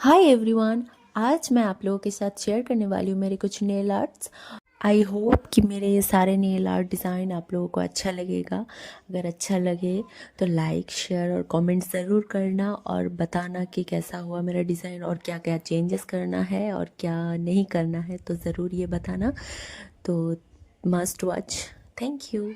Hi everyone. आज मैं आप लोगों के साथ शेयर करने वाली हूँ मेरे कुछ नेल आर्ट्स। आई होप कि मेरे ये सारे नेल आर्ट डिज़ाइन आप लोगों को अच्छा लगेगा। अगर अच्छा लगे तो लाइक शेयर और कमेंट ज़रूर करना और बताना कि कैसा हुआ मेरा डिज़ाइन और क्या क्या चेंजेस करना है और क्या नहीं करना है, तो ज़रूर ये बताना। तो मस्ट वॉच। Thank you.